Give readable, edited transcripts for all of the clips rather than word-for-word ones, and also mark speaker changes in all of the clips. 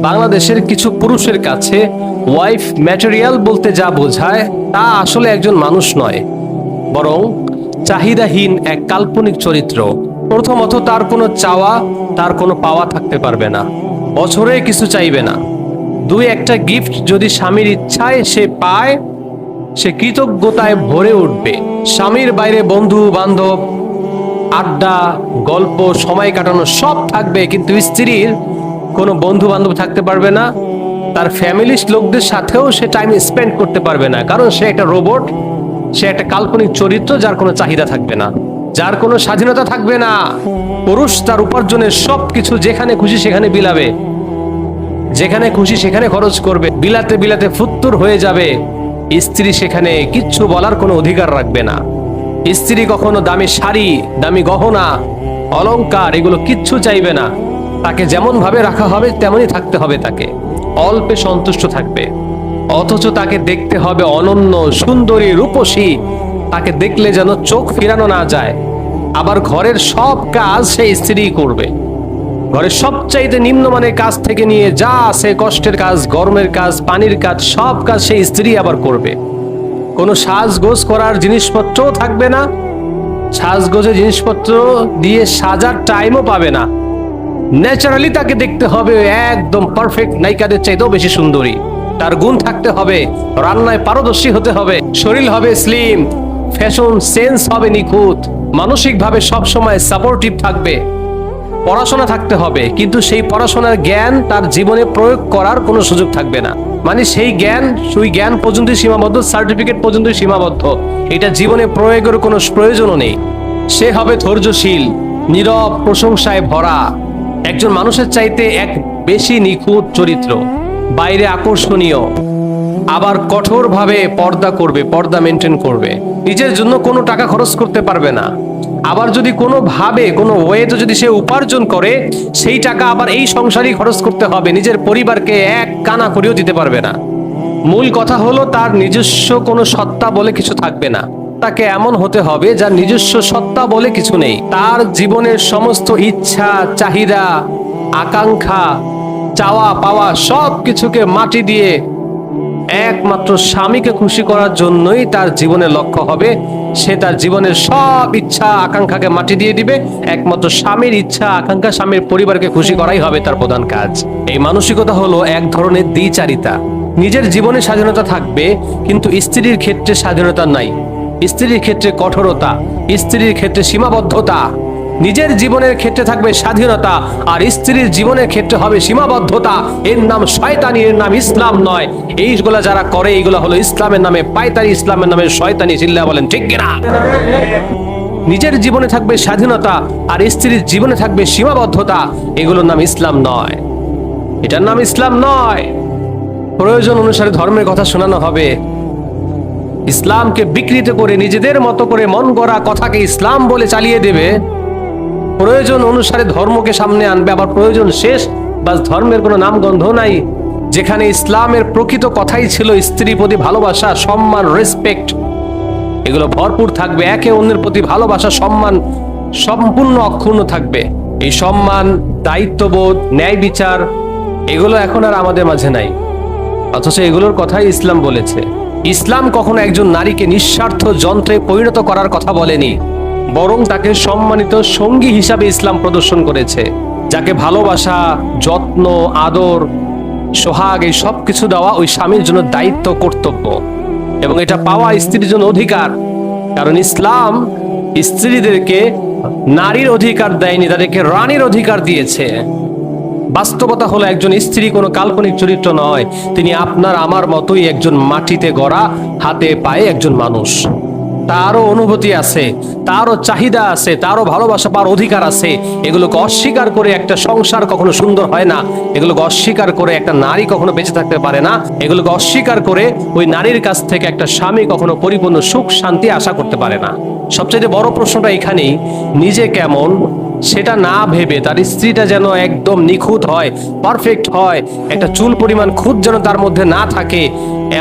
Speaker 1: বাংলাদেশের কিছু পুরুষের কাছে ওয়াইফ ম্যাটেরিয়াল বলতে যা বোঝায় তা আসলে একজন মানুষ নয়, বরং চাহিদাহীন এক কাল্পনিক চরিত্র। প্রথমত, তার কোনো চাওয়া, তার কোনো পাওয়া থাকতে পারবে না, বছরে কিছু চাইবে না। দুই একটা গিফট যদি স্বামীর ইচ্ছায় সে পায়, সে কৃতজ্ঞতায় ভরে উঠবে। স্বামীর বাইরে বন্ধু বান্ধব, আড্ডা, গল্প, সময় কাটানো সব থাকবে, কিন্তু স্ত্রীর কোনো বন্ধু বান্ধব থাকতে পারবে না, তার ফ্যামিলির লোকদের সাথেও সে টাইম স্পেন্ড করতে পারবে না, কারণ সে একটা রোবট, সে একটা কাল্পনিক চরিত্র, যার কোনো চাহিদা থাকবে না, যার কোনো স্বাধীনতা থাকবে না। পুরুষ তার উপার্জনের সবকিছু যেখানে খুশি সেখানে বিলাবে, যেখানে খুশি সেখানে খরচ করবে, বিলাতে বিলাতে ফুত্তুর হয়ে যাবে। স্ত্রী সেখানে কিচ্ছু বলার কোনো অধিকার রাখবে না। স্ত্রী কখনো দামি শাড়ি, দামি গহনা, অলংকার এগুলো কিচ্ছু চাইবে না। তাকে যেমন ভাবে রাখা হবে তেমনই থাকতে হবে, তাকে অল্পে সন্তুষ্ট থাকবে। অথচ তাকে দেখতে হবে অনন্য, সুন্দরী, রূপসী, তাকে দেখলে যেন চোখ ফিরানো না যায়। আবার ঘরের সব কাজ সে স্ত্রী করবে। ঘরের সবচাইতে নিম্নমানের কাজ থেকে নিয়ে যা আছে, কষ্টের কাজ, গরমের কাজ, পানির কাজ, সব কাজ সেই স্ত্রী আবার করবে। কোনো সাজগোজ করার জিনিসপত্রও থাকবে না, সাজগোজের জিনিসপত্র দিয়ে সাজার টাইমও পাবে না। ন্যাচারালি তাকে দেখতে হবে একদম পারফেক্ট, নায়িকাদের চাইতেও বেশি সুন্দরী। তার গুণ থাকতে হবে, রান্নায় পারদর্শী হতে হবে, শরীর হবে স্লিম, ফ্যাশন সেন্স হবে নিখুঁত, মানসিকভাবে সবসময় সাপোর্টিভ থাকবে। পড়াশোনা থাকতে হবে, কিন্তু সেই পড়াশোনার জ্ঞান তার জীবনে প্রয়োগ করার কোনো সুযোগ থাকবে না। মানে সেই জ্ঞান পর্যন্ত সীমাবদ্ধ, সার্টিফিকেট পর্যন্ত সীমাবদ্ধ, এটা জীবনে প্রয়োগের কোনো প্রয়োজনও নেই। সে হবে ধৈর্যশীল, নীরব, প্রশংসায় ভরা, একজন মানুষের চাইতে এক বেশি নিখুঁত চরিত্র, বাইরে আকর্ষণীয়, আবার কঠোরভাবে পর্দা করবে, পর্দা মেনটেন করবে। নিজের জন্য কোনো টাকা খরচ করতে পারবে না। আবার যদি কোনো ভাবে, কোনো ওয়েতে যদি সে উপার্জন করে, সেই টাকা আবার এই সংসারই খরচ করতে হবে, নিজের পরিবারকে এক কানা করেও দিতে পারবে না। মূল কথা হলো, তার নিজস্ব কোনো সত্তা বলে কিছু থাকবে না। তাকে এমন হতে হবে যার নিজস্ব সত্তা বলে কিছু নেই। তার জীবনের সমস্ত ইচ্ছা, চাহিদা, আকাঙ্ক্ষা, চাওয়া পাওয়া সব কিছুকে মাটি দিয়ে একমাত্র স্বামীকে খুশি করার জন্যই তার জীবনের লক্ষ্য হবে। সে তার জীবনের সব ইচ্ছা আকাঙ্ক্ষাকে মাটি দিয়ে দিবে, একমাত্র স্বামীর ইচ্ছা আকাঙ্ক্ষা, স্বামীর পরিবারকে খুশি করাই হবে তার প্রধান কাজ। এই মানসিকতা হলো এক ধরনের দ্বিচারিতা। নিজের জীবনে স্বাধীনতা থাকবে, কিন্তু স্ত্রীর ক্ষেত্রে স্বাধীনতা নাই। স্ত্রীর ক্ষেত্রে কঠোরতা, স্ত্রীর ক্ষেত্রে সীমাবদ্ধতা। নিজের জীবনের ক্ষেত্রে থাকবে স্বাধীনতা, আর স্ত্রীর জীবনের ক্ষেত্রে হবে সীমাবদ্ধতা। এর নাম শয়তানি, এর নাম ইসলাম নয়। এইগুলা যারা করে, এইগুলা হলো ইসলামের নামে পায়তারি, ইসলামের নামে শয়তানি। চিল্লা বলেন ঠিক কিনা? নিজের জীবনে থাকবে স্বাধীনতা, আর স্ত্রীর জীবনে থাকবে সীমাবদ্ধতা। এগুলোর নাম ইসলাম নয়, এটার নাম ইসলাম নয়। প্রয়োজন অনুসারে ধর্মের কথা শোনানো হবে, ইসলামকে বিকৃত করে নিজেদের মতো করে মন গড়া কথাকে ইসলাম বলে চালিয়ে দেবে। প্রয়োজন অনুসারে ধর্মকে সামনে আনবে, আবার প্রয়োজন শেষ, বাস ধর্মের কোনো নামগন্ধ নাই। যেখানে ইসলামের প্রকৃত কথাই ছিল স্ত্রীর প্রতি ভালোবাসা, সম্মান, রেসপেক্ট, এগুলো ভরপুর থাকবে। একে অন্যের প্রতি ভালোবাসা, সম্মান সম্পূর্ণ অক্ষুণ্ণ থাকবে। এই সম্মান, দায়িত্ববোধ, ন্যায় বিচার এগুলো এখন আর আমাদের মাঝে নাই, অথচ এগুলোর কথাই ইসলাম বলেছে। ইসলাম কখনো একজন নারীকে নিঃস্বার্থ যন্ত্রে পরিণত করার কথা বলেনি, বরং তাকে সম্মানিত সঙ্গী হিসাবে ইসলাম প্রদর্শন করেছে, যাকে ভালোবাসা, যত্ন, আদর, সোহাগ এই সব কিছু দেওয়া ওই স্বামীর জন্য দায়িত্ব, কর্তব্য, এবং এটা পাওয়া স্ত্রীর জন্য অধিকার। কারণ ইসলাম স্ত্রীদেরকে নারীর অধিকার দেয়নি, তাদেরকে রানীর অধিকার দিয়েছে। বাস্তবতা হলো, একজন স্ত্রী কোনো কাল্পনিক চরিত্র নয়, তিনি আপনার আমার মতোই একজন মাটিতে গড়া, হাতে পায়ে একজন মানুষ। তারও অনুভূতি আছে, তারও চাহিদা আছে, তারও ভালোবাসা পাওয়ার অধিকার আছে। এগুলোকে অস্বীকার করে একটা সংসার কখনো সুন্দর হয় না, এগুলোকে অস্বীকার করে একটা নারী কখনো বেঁচে থাকতে পারে না, এগুলোকে অস্বীকার করে ওই নারীর কাছ থেকে একটা স্বামী কখনো পরিপূর্ণ সুখ শান্তি আশা করতে পারে না। সবচেয়ে বড় প্রশ্নটা এখানেই, নিজে কেমন সেটা না ভেবে তার স্ত্রীটা যেন একদম নিখুঁত হয়, পারফেক্ট হয়, একটা চুল পরিমাণ খুঁত যেন তার মধ্যে না থাকে,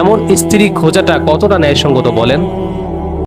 Speaker 1: এমন স্ত্রী খোঁজাটা কতটা ন্যায়সঙ্গত বলেন?